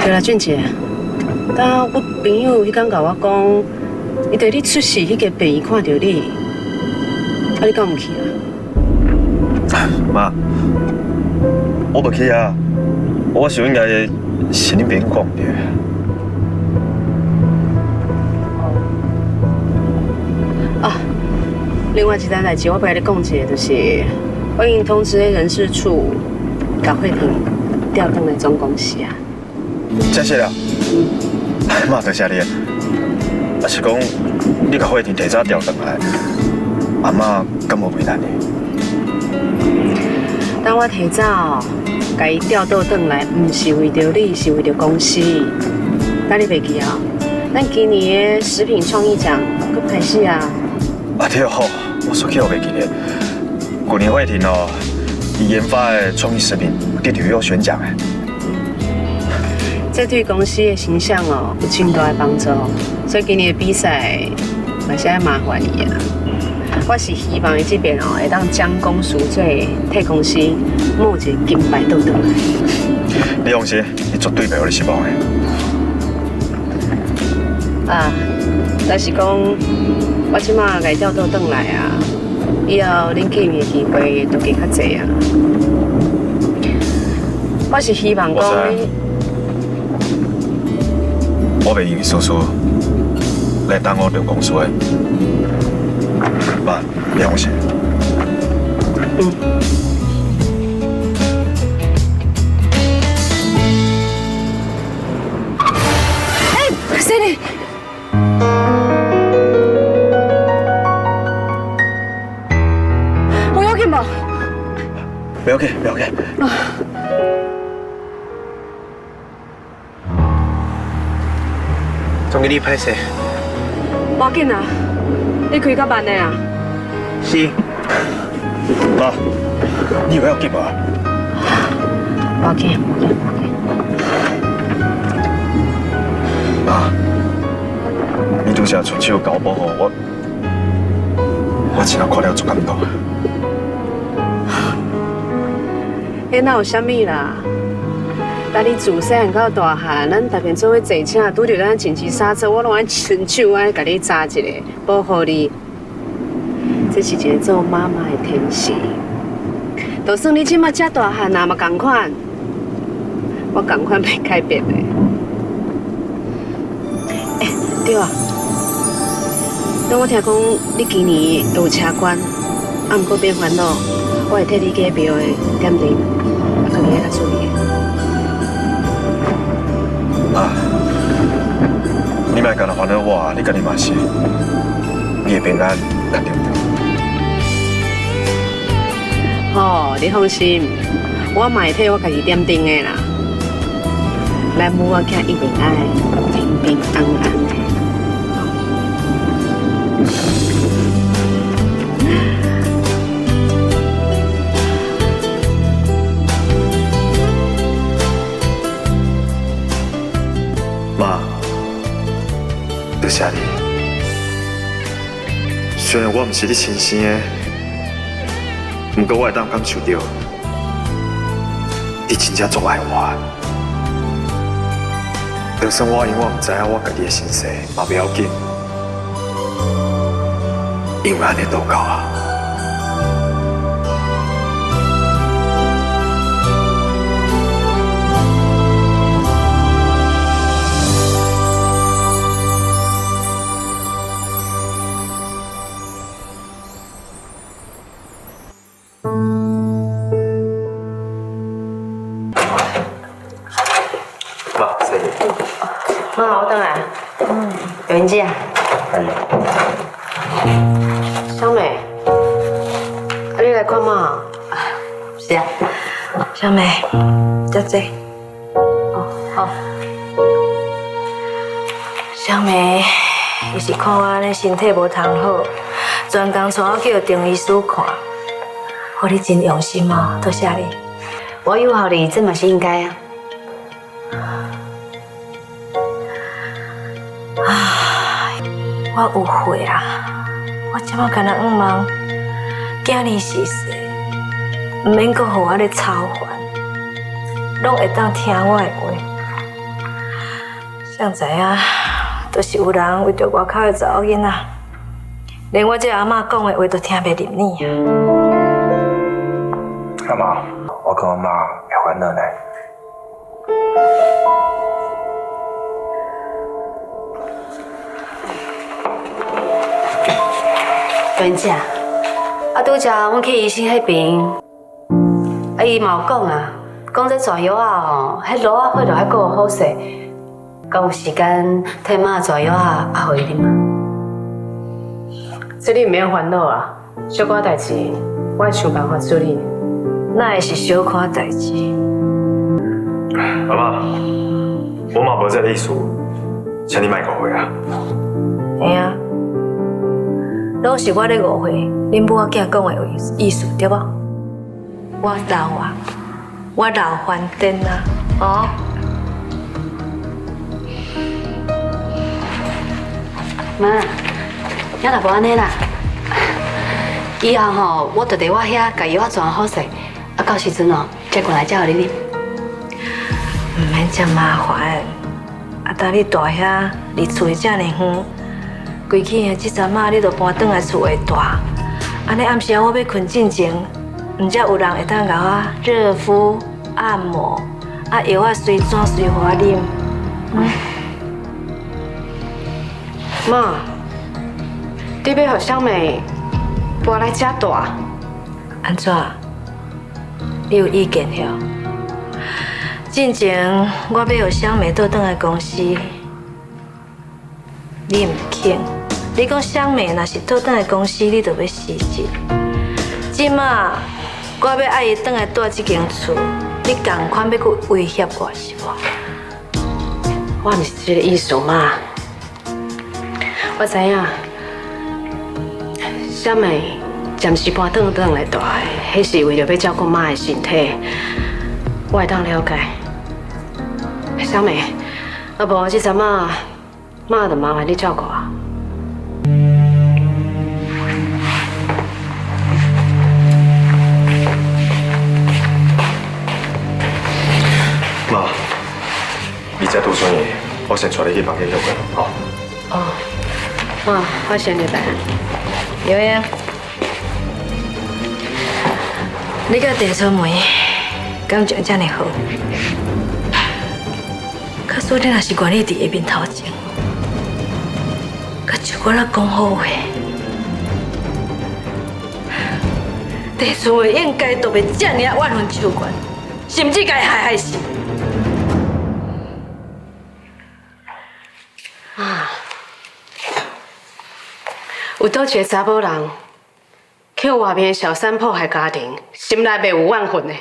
对啦，俊杰，当我朋友迄天甲我讲，伊在你出事迄个病院看到你，啊，你敢唔去啊？妈，我不去啊，我想应该是恁病院看唔到。啊，另外一件代志，我陪你讲一下，就是我已经通知人事处，甲慧萍调转来总公司啊。真是啦，妈多谢你。啊是讲你甲慧婷提早调转来，阿妈敢无为难你？当我提早甲伊调倒转来，唔是为着你，是为着公司。那你袂记啊？咱今年的食品创意奖搁开始啊！啊对吼，我说起我袂记咧。去年慧婷哦，伊研发的创意食品得到有选奖诶。这对公司的形象哦有真大的帮助，所以今年的比赛嘛是要麻烦你啊。我是希望伊这边哦会当将功赎罪，替公司摸一个金牌倒转来。你放心，你绝对袂让你失望的。啊，但是讲我即马来调倒转来啊，以后恁见面的机会都加较济啊。我是希望讲你。我袂以为叔叔来当我中公司的，妈，你放心。哎，谁哩？我要紧无？不要紧，不要紧。总经理歹势。无要紧啊，你开较慢的啊。是。妈，你有要紧无？无要紧，无要紧。妈，你拄则出手搞保护我真係看了足感动。迄哪有啥物啦？但你自细汉到大汉，咱逐边做伙坐车，拄着咱紧急刹车，我拢爱伸手爱甲你抓一下，保护你。这是一个做妈妈的天性。就算你即马遮大汉啊，嘛同款，我同款袂改变的。对啊，当我听讲你今年有车管，啊，毋过别烦恼，我会替你隔壁的点点，啊，可能较注意。啊，你莫干那烦恼我，你家己嘛是，你会平安，肯定。哦，你放心，我嘛会替我家己点灯的啦。咱母仔囝一定爱平平安安的。妈，多谢你。虽然我唔是你亲生的，不过我会当感受到，你真正足爱我。就算我因为唔知影我家己的身世，嘛不要紧，因为安尼都够啊。妈，谢谢。妈，我等来。有人姐啊。哎。小美，啊，你来看嘛？是啊，小妹，姐姐。哦，好。小妹，伊是看我安尼身体无通好，专工带我叫郑医师看，互你真用心哦，多谢你。我友好你，这嘛是应该啊。我有悔啊！我即马干那望望，今年逝世，唔免阁互我咧操烦，拢会当听我的话。谁知影，都是有人为着外口的查某囡仔，连我这阿嬷讲的话都听袂入耳啊！阿妈，我跟我妈会烦恼呢。专家，拄则阮去医生迄边，伊嘛有讲啊，讲这蛇药啊吼，迄卤啊配落还阁有好势，敢有时间替妈蛇药啊互伊啉啊？这你唔免烦恼啊，小可代志，我会想办法处理。那也是小看代志。阿妈，我嘛无这个意思，请你莫误会啊。嘿啊，拢是我咧误会恁母仔囝讲的意思，对无？我老啊，我老翻颠啊，哦。妈，也若无安尼啦，以后吼，我就伫我遐甲药仔装好势，啊，到时阵哦，再过来才互你啉。唔免这麻烦，啊，等你大遐离厝这么远，规气的这阵仔你就搬转来厝下住，安尼暗时我要困之前，唔则有人会当甲我热敷、按摩，啊，药啊随转随互我啉。妈，你要互小妹搬来遮住？安怎？你有意见了？进前我要互小妹倒转来公司，你唔肯。你讲小妹若是倒转来公司，你就要辞职。即马我要爱伊倒来住这间厝，你同款要去威胁我是无？我毋是这个意思嘛。我知影，小妹暂时搬转来住的，迄是为了要照顾妈的身体。我会当了解。小妹，啊无这阵仔，妈就麻烦你照顾啊。妈，你这拄顺意，我先带你去房间休困，吼。哦，妈，我先入来。有影，你甲地草梅感情这么好，假使你若是管你伫下面头前，甲像我咧讲好话，地草梅应该都袂这么万分手权，甚至该害死。有倒一个查某人去外面小三迫害家庭，心内袂有怨恨的。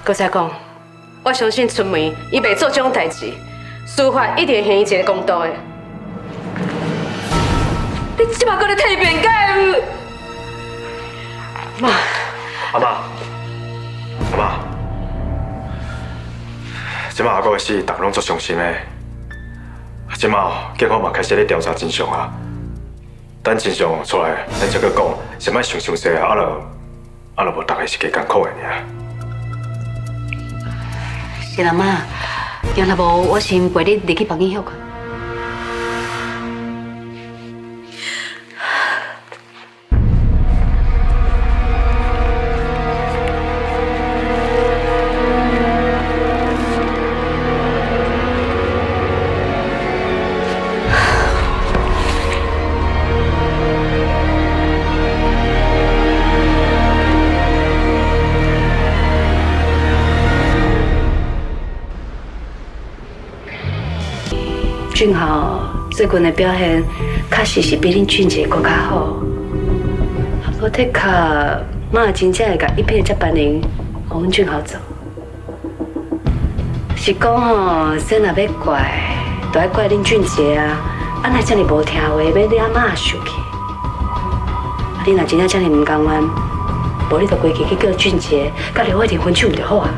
搁再讲，我相信春梅伊袂做这种代志，司法一定还伊一个公道的。你即马搁咧替辩解？妈，阿妈，阿妈，即马阿哥的死，大家拢足伤心的。即马警方嘛开始咧调查真相啊，等真相出来，咱才去讲，先莫想详细啊，啊就无大家是加艰苦的尔。是啦，妈，要若无，我先陪你入去房间休困。俊豪最近的表现，确实是比恁俊杰更较好。我的确，妈真正会甲一片接班人，互阮俊豪做。是讲吼，真若要怪，就要怪恁俊杰啊！安尼这么无听话，要你阿妈受气。啊，你若真正这么唔甘愿，无你就规气去叫俊杰甲刘慧婷分手唔就好啊？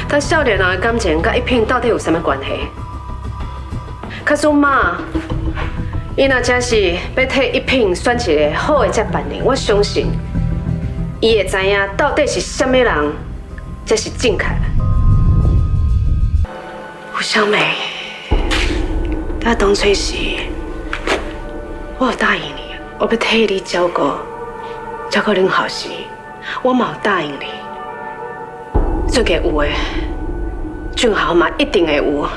但少年人的感情甲一片到底有啥物关系？可是妈，伊若真是要替一品选一个好的接班人，我相信伊会知影到底是什么人才是正确的。胡小美，在当初时，我有答应你，我要替你照顾恁后事，我嘛有答应你，这个有的，俊豪嘛一定会有，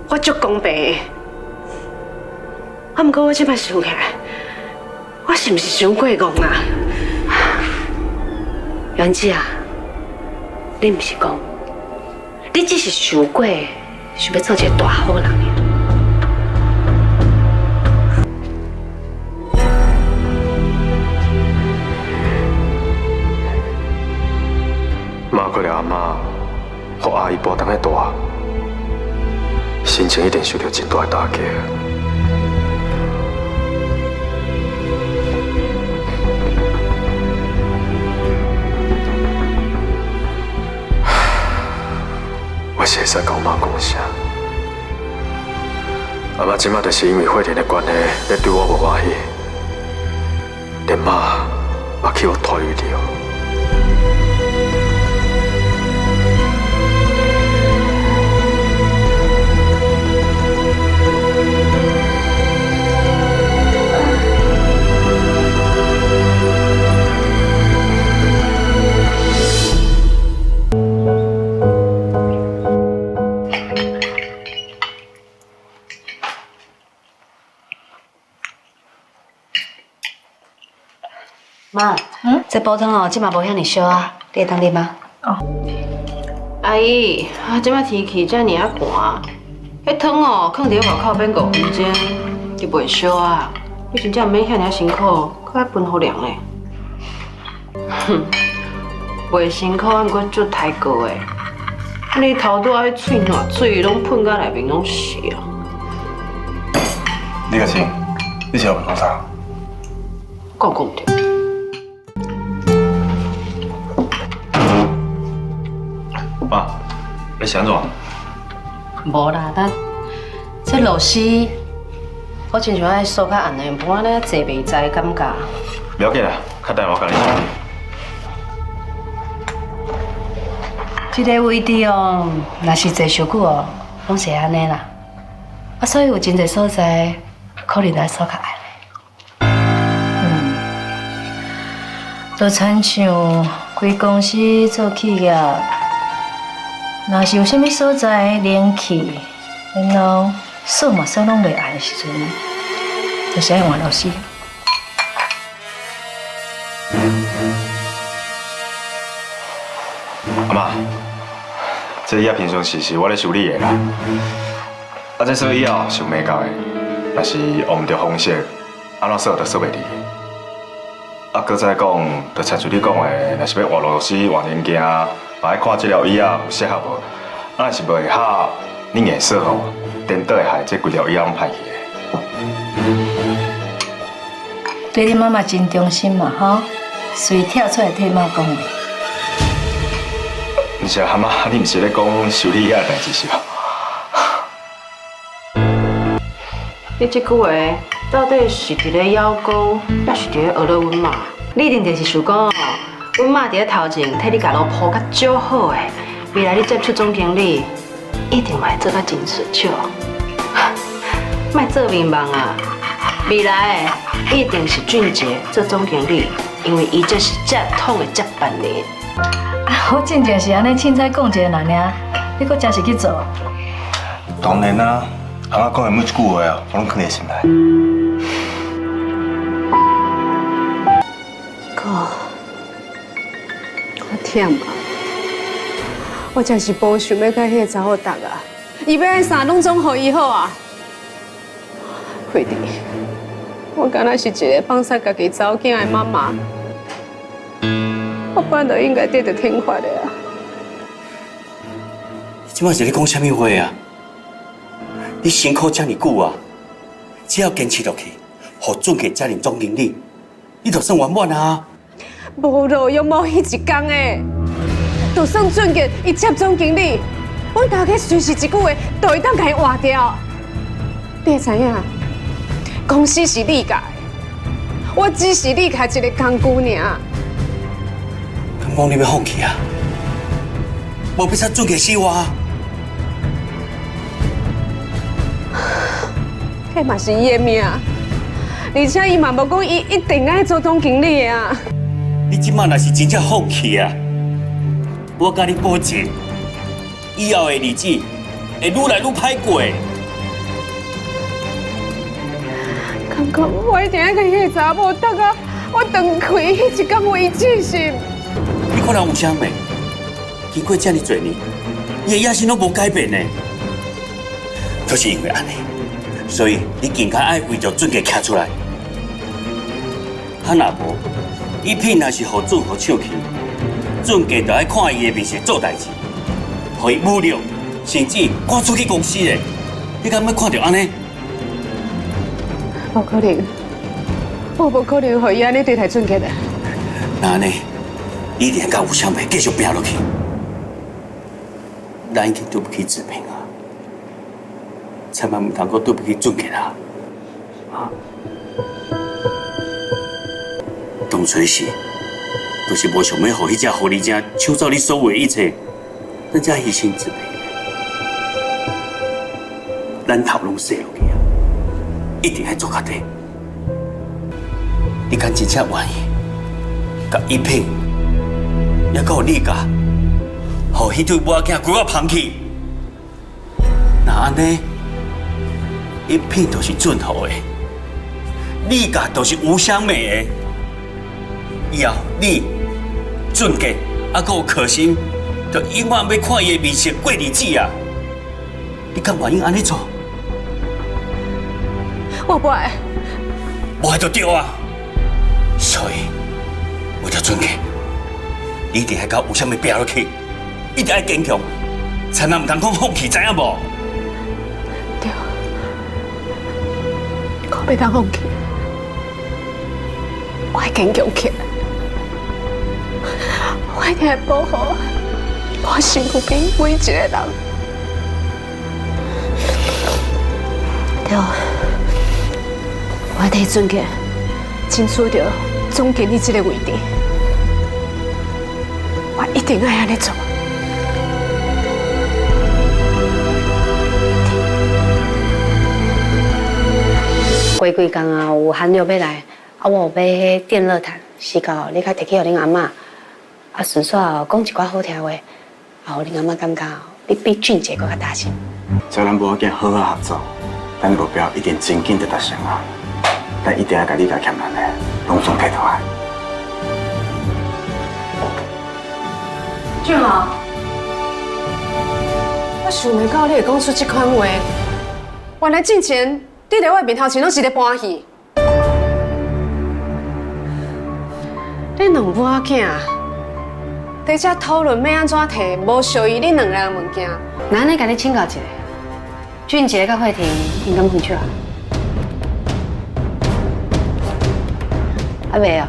我足公平的。不过我即摆想起来，我是毋是伤过戆啊？袁姐啊，你毋是讲，你只是想过，想要做一个大好人尔。妈过了阿妈，互阿姨跋当个大，心情一定受到真大的打击。我是会使甲我妈讲声，阿妈即马就是因为慧莲的关系，咧对我无欢喜，连妈也去我拖累掉。妈，这煲汤哦，即嘛无遐尼烧啊，你会当啉吗？阿姨，即摆天气遮尔啊寒，迄汤哦，放伫外口免5分钟，就袂烧啊。你真正毋免遐尔辛苦，搁爱分好凉嘞。哼，袂辛苦，毋过足太过诶。你头拄啊，迄喙烂水拢喷到内面拢是啊。李可清，你是要讲啥？讲唔对。妈，你是安怎？无啦，这老师，我真想爱说较安尼，不然咧坐袂知感觉。不要紧啦，较等我甲你讲。这个位置哦，若是坐伤久哦，拢是安尼啦。啊，所以有真侪所在，可能来所较安尼。就亲像开公司做企业。若是有啥物所在冷气，然后数嘛算拢袂爱的时阵，就是爱换老师。阿妈，这以后平常时是我咧修理的啦。啊，这说以后想袂到的，若是学唔着方式，安怎说就说袂离。啊，搁再讲，就亲像你讲的，若是要换老师、换零件，嘛爱看这条椅仔有适合无。啊，若是袂合，你颜色吼，颠倒会害这规条椅仔拢歹去的。对你妈妈真忠心嘛，吼，随跳出来替妈讲话。毋是阿妈，你毋是咧讲修理遐代志是吧？你这句话到底是伫咧邀功，还是伫咧讹了阮妈？你一定就是想讲哦，阮妈伫咧头前替你家路铺甲足好诶，未来你接触总经理，一定会做甲真顺手。莫做面梦啊！未来一定是俊杰做总经理，因为伊这是正统的接班人。啊，我真正是安尼凊彩讲一个人尔，你搁真是去做？当然啦，阿妈讲的每一句话啊，我拢放在心内。哥，我忝啊！我真是无想要甲迄个查某搭啊！伊要安啥拢总互伊好啊！惠弟，我敢若是一个放杀家己查某囝的妈妈，我本来就应该得到天罚的啊！你即摆是咧讲啥物话啊？你辛苦遮尔久啊，只要坚持落去，互准给家任总经理，你就算圆满啊！无路用无迄一天诶，就算准杰伊接总经理，阮大家随时一句话都会当甲伊换掉。你会知影？公司是你家的，我只是你开一个工具尔。敢讲你要放弃啊？无必要准给死我。迄嘛是伊的命，而且伊嘛无讲伊一定爱做总经理的啊。你即摆若是真正放弃啊，我甲你保证，以后的日子会愈来愈歹过。感觉我一定要甲迄个查某等啊，我断开迄一天为止是。你可能有啥物？经过这么多年，伊的野心拢无改变呢。就是因为安尼，所以你更加爱为着准家徛出来。若无，伊品若是互准互抢去，准家就爱看伊的面色做代志，互伊侮辱，甚至赶出去公司嘞。你敢要看到安尼？无可能，我无可能互伊安尼对待准家的。那安尼，你一定甲有啥物继续拼落去。咱已经对不起志平啊，千万唔通阁对不起准家啦。啊！当初时，就是无想要互迄只狐狸精抢走你所有的一切，咱才牺牲志平。咱头拢洗落去啊，一定要做到底。你敢真正愿意，甲一品，也甲有你家，互迄对母仔规我放弃？那安尼，一品就是准好的，你家就是吴香美的。以后你、准家，还阁有可心，就永远要看伊的面色过日子啊！你敢愿意安尼做？我不爱。无爱就对啊！所以为着准家，你一定要甲有啥物拼落去，一定要坚强，千万唔通讲放弃，知影无？对，我袂当放弃，我会坚强起来，我一定会保护我身边每一个人。对，我会替准家争取到总经理这个位置，我一定要安尼做。过几工啊，有寒流要来，啊，我有买迄电热毯，时到你较摕去互恁阿嬷，啊，顺续讲一寡好听话，啊，互恁阿嬷感觉你比俊杰搁较大心。叫咱无要紧好好合作，咱目标一定真紧就达成啊！咱一定要甲你家欠咱的，拢总摕倒来。俊豪，我想袂到你会讲出这款话。原来之前你在我面头前拢是咧搬戏。恁两母仔囝在这讨论要安怎摕无属于恁两人的物件。那安尼甲你请教一下，俊杰甲慧婷因敢分手啊？啊袂哦，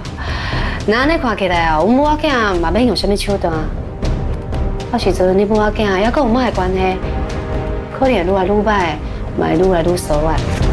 那安尼看起来哦，阮母仔囝嘛免用啥物手段啊？到时阵你母仔囝还阁有妈的关系，可能愈来愈歹，嘛会愈来愈疏远。